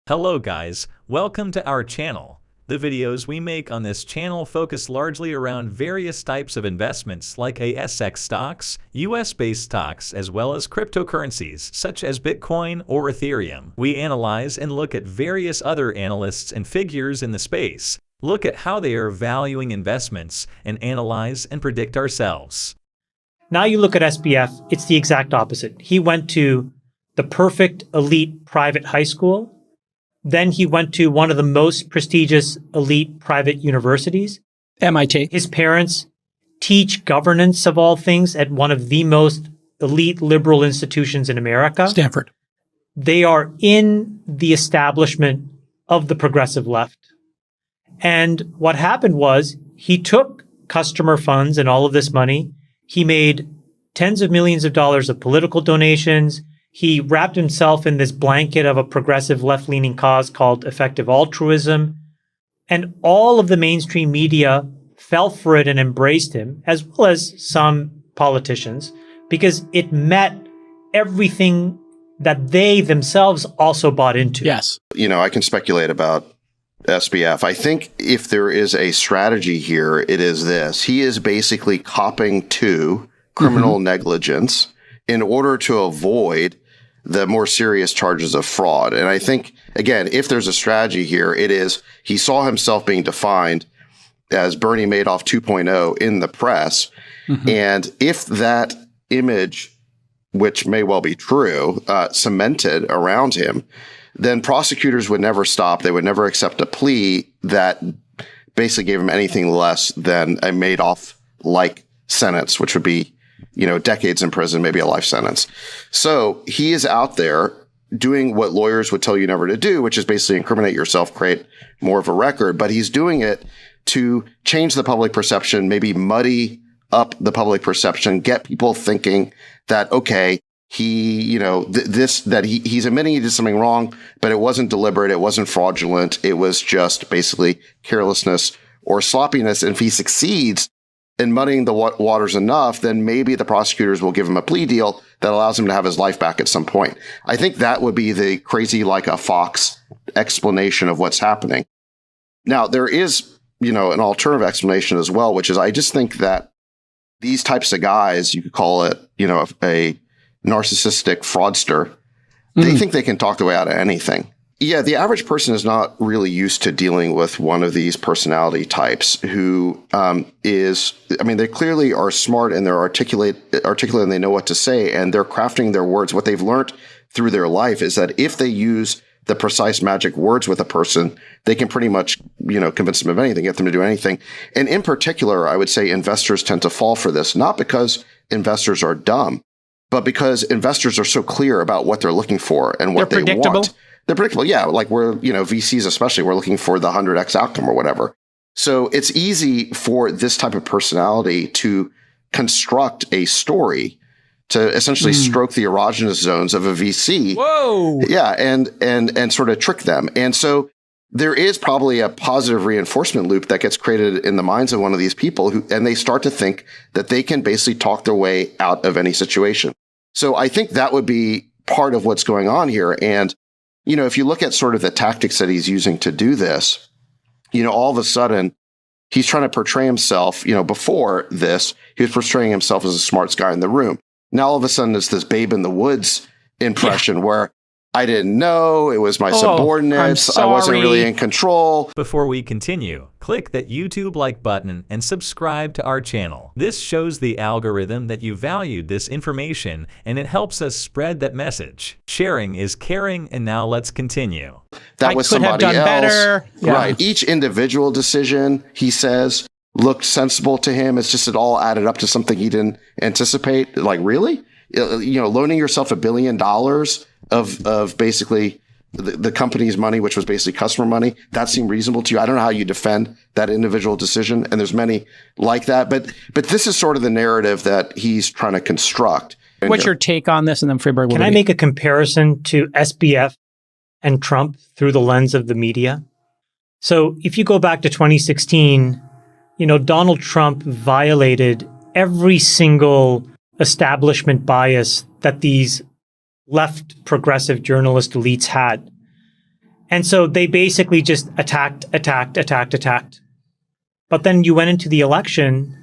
Hello guys, welcome to our channel. The videos we make on this channel focus largely around various types of investments like ASX stocks, US-based stocks, as well as cryptocurrencies such as Bitcoin or Ethereum. We analyze and look at various other analysts and figures in the space, look at how they are valuing investments, and analyze and predict ourselves. Now you look at SBF, it's the exact opposite. He went to the perfect elite private high school. Then he went to one of the most prestigious elite private universities. MIT. His parents teach governance of all things at one of the most elite liberal institutions in America. Stanford. They are in the establishment of the progressive left. And what happened was he took customer funds and all of this money. He made tens of millions of dollars of political donations. He wrapped himself in this blanket of a progressive left-leaning cause called effective altruism. And all of the mainstream media fell for it and embraced him, as well as some politicians, because it met everything that they themselves also bought into. Yes. You know, I can speculate about SBF. I think if there is a strategy here, it is this. He is basically copping to criminal negligence in order to avoid the more serious charges of fraud. And I think, again, if there's a strategy here, it is he saw himself being defined as Bernie Madoff 2.0 in the press. And if that image, which may well be true, cemented around him, then prosecutors would never stop. They would never accept a plea that basically gave him anything less than a Madoff-like sentence, which would be, you know, decades in prison, maybe a life sentence. So he is out there doing what lawyers would tell you never to do, which is basically incriminate yourself, create more of a record. But he's doing it to change the public perception, maybe muddy up the public perception, get people thinking that, okay, he, you know, he's admitting he did something wrong, but it wasn't deliberate. It wasn't fraudulent. It was just basically carelessness or sloppiness. And if he succeeds in muddying the waters enough, then maybe the prosecutors will give him a plea deal that allows him to have his life back at some point. I think that would be the crazy like a fox explanation of what's happening. Now, there is, you know, an alternative explanation as well, which is I just think that these types of guys, you could call it, you know, a narcissistic fraudster, they think they can talk their way out of anything. Yeah, the average person is not really used to dealing with one of these personality types who they clearly are smart and they're articulate and they know what to say and they're crafting their words. What they've learned through their life is that if they use the precise magic words with a person, they can pretty much, you know, convince them of anything, get them to do anything. And in particular, I would say investors tend to fall for this, not because investors are dumb, but because investors are so clear about what they're looking for and what they want. They're predictable. Yeah. Like VCs especially, we're looking for the 100x outcome or whatever. So it's easy for this type of personality to construct a story to essentially stroke the erogenous zones of a VC. Whoa. Yeah. And sort of trick them. And so there is probably a positive reinforcement loop that gets created in the minds of one of these people and they start to think that they can basically talk their way out of any situation. So I think that would be part of what's going on here. And you know, if you look at sort of the tactics that he's using to do this, you know, all of a sudden he's trying to portray himself, you know, before this, he was portraying himself as the smartest guy in the room. Now, all of a sudden it's this babe in the woods impression where I didn't know, it was my subordinates, I wasn't really in control. Before we continue, click that YouTube like button and subscribe to our channel. This shows the algorithm that you valued this information and it helps us spread that message. Sharing is caring, and now let's continue. That was somebody else. Better. Yeah. Right. Each individual decision, he says, looked sensible to him. It's just it all added up to something he didn't anticipate. Like, really? You know, loaning yourself $1 billion of basically the company's money, which was basically customer money, that seemed reasonable to you. I don't know how you defend that individual decision, and there's many like that. But this is sort of the narrative that he's trying to construct. What's your take on this? And then Freeberg will Can I make a comparison to SBF and Trump through the lens of the media? So if you go back to 2016, you know, Donald Trump violated every single establishment bias that these left progressive journalist elites had. And so they basically just attacked. But then you went into the election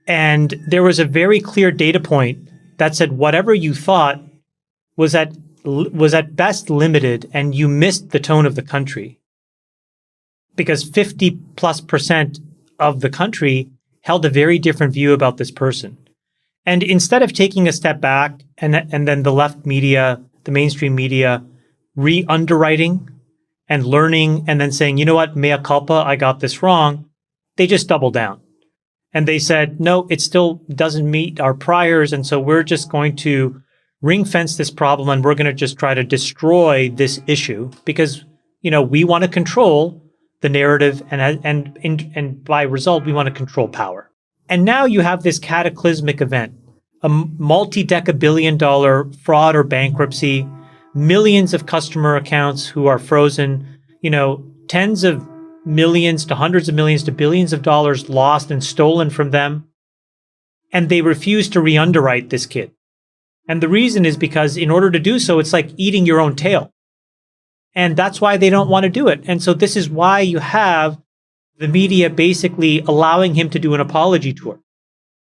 and there was a very clear data point that said whatever you thought was at best limited, and you missed the tone of the country. Because 50+% of the country held a very different view about this person. And instead of taking a step back and then the left media, the mainstream media, re-underwriting and learning and then saying, you know what, mea culpa, I got this wrong, they just doubled down. And they said, no, it still doesn't meet our priors. And so we're just going to ring fence this problem and we're going to just try to destroy this issue because, we want to control the narrative and by result, we want to control power. And now you have this cataclysmic event, a multi-deca-billion-dollar fraud or bankruptcy, millions of customer accounts who are frozen, tens of millions to hundreds of millions to billions of dollars lost and stolen from them. And they refuse to re-underwrite this kid. And the reason is because in order to do so, it's like eating your own tail. And that's why they don't want to do it. And so this is why you have the media basically allowing him to do an apology tour.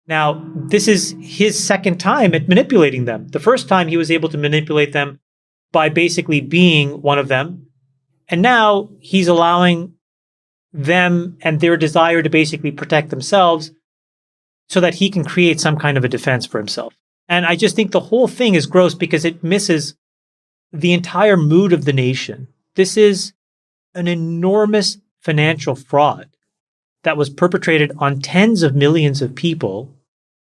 Now, this is his second time at manipulating them. The first time he was able to manipulate them by basically being one of them. And now he's allowing them and their desire to basically protect themselves so that he can create some kind of a defense for himself. And I just think the whole thing is gross because it misses the entire mood of the nation. This is an enormous financial fraud that was perpetrated on tens of millions of people.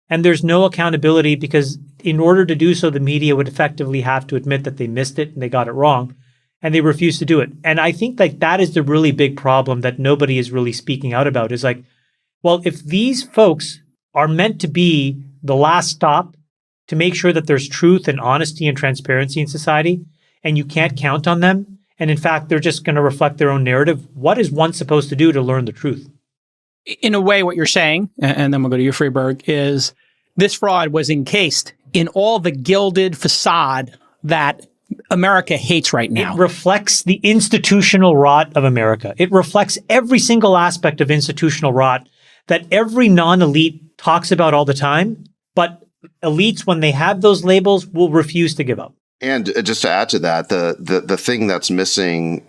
And there's no accountability because in order to do so, the media would effectively have to admit that they missed it and they got it wrong. And they refuse to do it. And I think that is the really big problem that nobody is really speaking out about is like, well, if these folks are meant to be the last stop to make sure that there's truth and honesty and transparency in society, and you can't count on them, and in fact, they're just going to reflect their own narrative, what is one supposed to do to learn the truth? In a way, what you're saying, and then we'll go to you, Freeberg, is this fraud was encased in all the gilded facade that America hates right now. It reflects the institutional rot of America. It reflects every single aspect of institutional rot that every non-elite talks about all the time, but elites, when they have those labels, will refuse to give up. And just to add to that, the thing that's missing,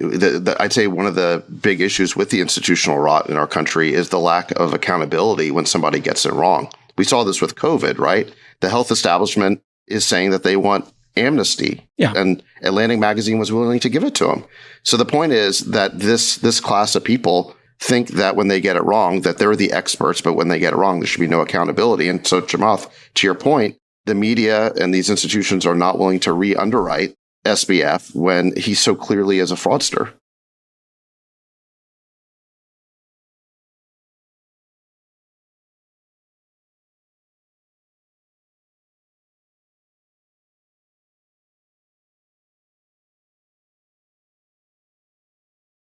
I'd say one of the big issues with the institutional rot in our country is the lack of accountability when somebody gets it wrong. We saw this with COVID, right? The health establishment is saying that they want amnesty. Yeah. And Atlantic Magazine was willing to give it to them. So the point is that this class of people think that when they get it wrong, that they're the experts, but when they get it wrong, there should be no accountability. And so, Chamath, to your point, the media and these institutions are not willing to re-underwrite SBF when he so clearly is a fraudster.